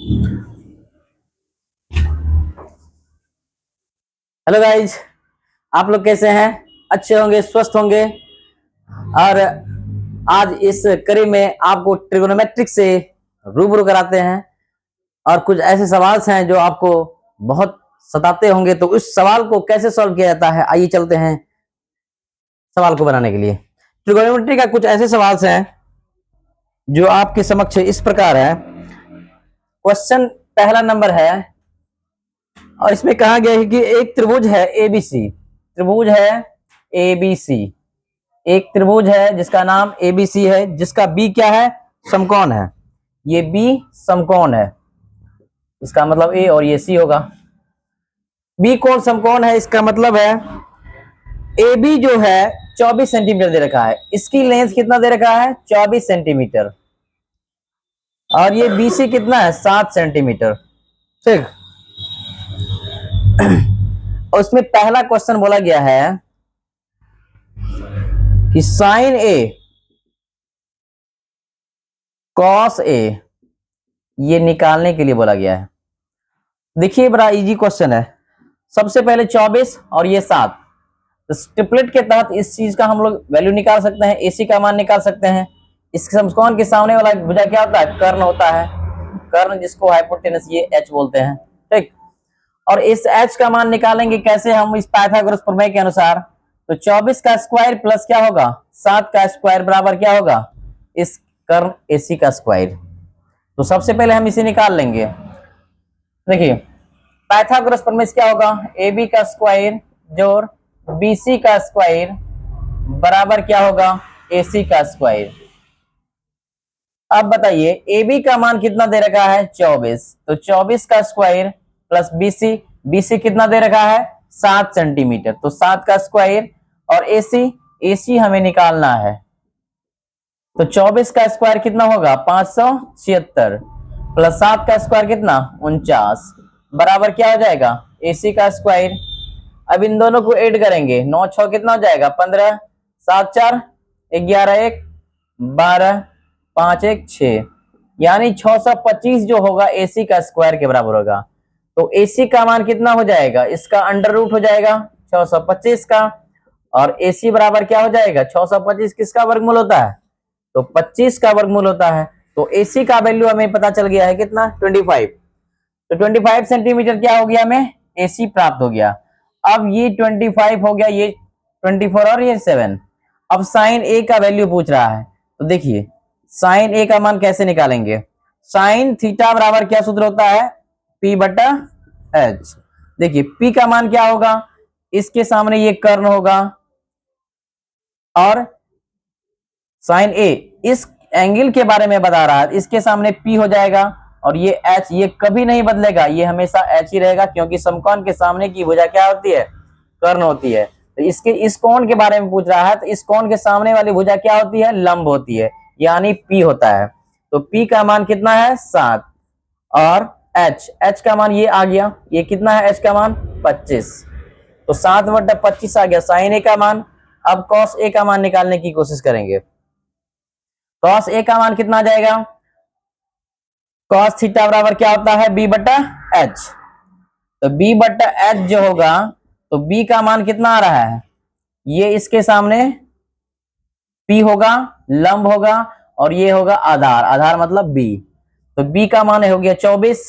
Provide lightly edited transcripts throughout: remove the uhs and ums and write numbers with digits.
Hello guys, आप लोग कैसे हैं? अच्छे होंगे, स्वस्थ होंगे। और आज इस कड़ी में आपको ट्रिगोनोमेट्रिक से रूबरू कराते हैं और कुछ ऐसे सवाल हैं जो आपको बहुत सताते होंगे। तो उस सवाल को कैसे सॉल्व किया जाता है, आइए चलते हैं सवाल को बनाने के लिए। ट्रिगोनोमेट्री का कुछ ऐसे सवाल हैं जो आपके समक्ष इस प्रकार है। क्वेश्चन पहला नंबर है और इसमें कहा गया है कि एक त्रिभुज है एबीसी। त्रिभुज है एबीसी, एक त्रिभुज है जिसका नाम एबीसी है, जिसका बी क्या है? समकोण है। ये बी समकोण है, इसका मतलब ए और ये सी होगा। बी कोण समकोण है, इसका मतलब है ए बी जो है 24 सेंटीमीटर दे रखा है। इसकी लेंथ कितना दे रखा है? 24 सेंटीमीटर। और ये बी सी कितना है? 7 सेंटीमीटर। ठीक। और उसमें पहला क्वेश्चन बोला गया है कि साइन ए कॉस ए ये निकालने के लिए बोला गया है। देखिए, बड़ा इजी क्वेश्चन है। सबसे पहले 24 और ये 7, तो ट्रिपलेट के तहत इस चीज का हम लोग वैल्यू निकाल सकते हैं, एसी का मान निकाल सकते हैं। इस समकोण के सामने वाला भुजा क्या होता है? कर्ण होता है। कर्ण जिसको हाइपोटेनस ये एच बोलते हैं। ठीक। और इस एच का मान निकालेंगे कैसे हम? इस पाइथागोरस प्रमेय के अनुसार। तो 24 का स्क्वायर प्लस क्या होगा? 7 का स्क्वायर बराबर क्या होगा? इस कर्ण एसी का स्क्वायर। तो सबसे पहले हम इसे निकाल लेंगे। देखिए, पाइथागोरस प्रमेय क्या होगा? ए बी का स्क्वायर जोड़ बी सी का स्क्वायर बराबर क्या होगा? ए सी का स्क्वायर। अब बताइए, ए बी का मान कितना दे रखा है? 24। तो 24 का स्क्वायर प्लस बी सी कितना दे रखा है? 7 सेंटीमीटर। तो 7 का स्क्वायर और ए सी हमें निकालना है। तो 24 का स्क्वायर कितना होगा? 576 प्लस 7 का स्क्वायर कितना? 49 बराबर क्या हो जाएगा? एसी का स्क्वायर। अब इन दोनों को ऐड करेंगे, 9 6 कितना हो जाएगा? 15, 7 4 11 1 12 5 1 6, यानी 625 जो होगा एसी का स्क्वायर के बराबर होगा। तो एसी का मान कितना हो जाएगा? इसका अंडर रूट हो जाएगा 625 का, और एसी बराबर क्या हो जाएगा? 625 किसका वर्गमूल होता है? तो 25 का वर्गमूल होता है। तो एसी का वैल्यू हमें पता चल गया है कितना? 25। तो 25 सेंटीमीटर क्या हो गया? हमें एसी प्राप्त हो गया। अब ये 25 हो गया, ये 24 और ये 7। अब साइन ए का वैल्यू पूछ रहा है। तो देखिए, साइन ए का मान कैसे निकालेंगे? साइन थीटा बराबर क्या सूत्र होता है? पी बटा एच। देखिए, पी का मान क्या होगा? इसके सामने ये कर्ण होगा और साइन ए इस एंगल के बारे में बता रहा है, इसके सामने पी हो जाएगा। और ये एच, ये कभी नहीं बदलेगा, ये हमेशा एच ही रहेगा, क्योंकि समकोण के सामने की भुजा क्या होती है? कर्ण होती है। तो इसके इस कोण के बारे में पूछ रहा है, तो इस कोण के सामने वाली भुजा क्या होती है? लंब होती है, यानी पी होता है। तो पी का मान कितना है? 7। और एच का मान ये आ गया, ये कितना है? एच का मान 25। तो 7/25 आ गया साइन ए का मान। अब कॉस ए का मान निकालने की कोशिश करेंगे। कॉस ए का मान कितना आ जाएगा? कॉस थीटा बराबर क्या होता है? बी बटा एच। तो बी बटा एच जो होगा, तो बी का मान कितना आ रहा है? ये इसके सामने पी होगा, लंब होगा, और ये होगा आधार। आधार मतलब बी। तो बी का मान हो गया 24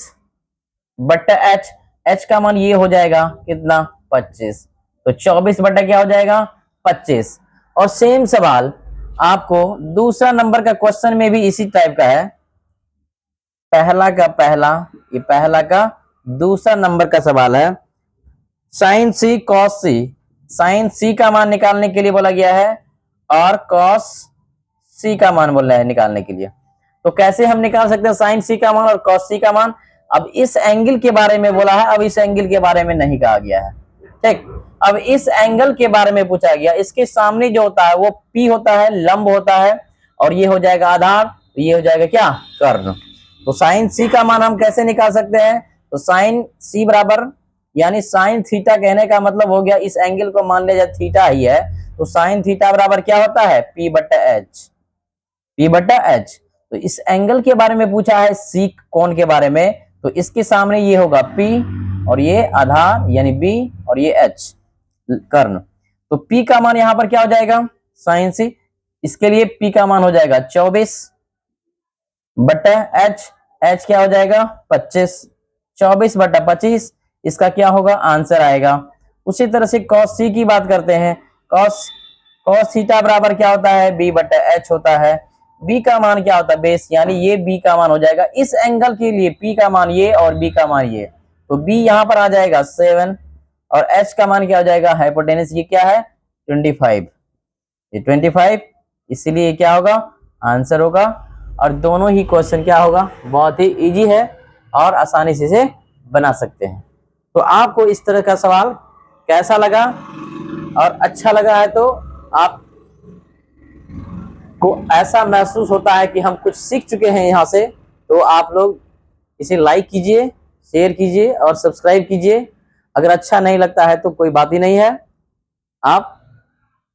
बटा एच। एच का मान ये हो जाएगा कितना? 25। तो 24 बटा क्या हो जाएगा? 25। और सेम सवाल आपको दूसरा नंबर का क्वेश्चन में भी इसी टाइप का है। पहला का दूसरा नंबर का सवाल है। साइन सी कॉस सी। साइन सी का मान निकालने के लिए बोला गया है और कॉस सी का मान बोला है निकालने के लिए। तो कैसे हम निकाल सकते हैं साइन सी का मान और कॉस सी का मान? अब इस एंगल के बारे में बोला है, अब इस एंगल के बारे में नहीं कहा गया है। ठीक। अब इस एंगल के बारे में पूछा गया। इसके सामने जो होता है वो पी होता है, लंब होता है, और ये हो जाएगा आधार, ये हो जाएगा क्या? कर्ण। तो साइन सी का मान हम कैसे निकाल सकते हैं? तो साइन सी बराबर, यानी साइन थीटा कहने का मतलब हो गया, इस एंगल को मान लिया जाए थीटा ही है, तो साइन थीटा बराबर क्या होता है? पी बटा एच। पी बटा एच। तो इस एंगल के बारे में पूछा है, सी कोण के बारे में, तो इसके सामने ये होगा P और ये आधार यानी B और ये H कर्ण। तो P का मान यहां पर क्या हो जाएगा साइन से, इसके लिए P का मान हो जाएगा 24 बटा H क्या हो जाएगा 25, 24 बटा 25 इसका क्या होगा आंसर आएगा। उसी तरह से cos C की बात करते हैं, cos थीटा बराबर क्या होता है B बटा H होता है। B का मान क्या होता है बेस, यानी ये B का मान हो जाएगा इस एंगल के लिए P का मान ये और B का मान ये, तो B यहां पर आ जाएगा 7 और H का मान क्या हो जाएगा हाइपोटेनस ये क्या है 25, ये 25, इसीलिए क्या होगा आंसर होगा। और दोनों ही क्वेश्चन क्या होगा बहुत ही इजी है और आसानी से इसे बना सकते हैं। तो आपको इस तरह का सवाल कैसा लगा, और अच्छा लगा है तो आप को ऐसा महसूस होता है कि हम कुछ सीख चुके हैं यहाँ से, तो आप लोग इसे लाइक कीजिए, शेयर कीजिए और सब्सक्राइब कीजिए। अगर अच्छा नहीं लगता है तो कोई बात ही नहीं है, आप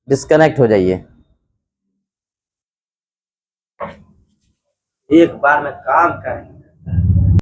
डिस्कनेक्ट हो जाइए। एक बार में काम करें।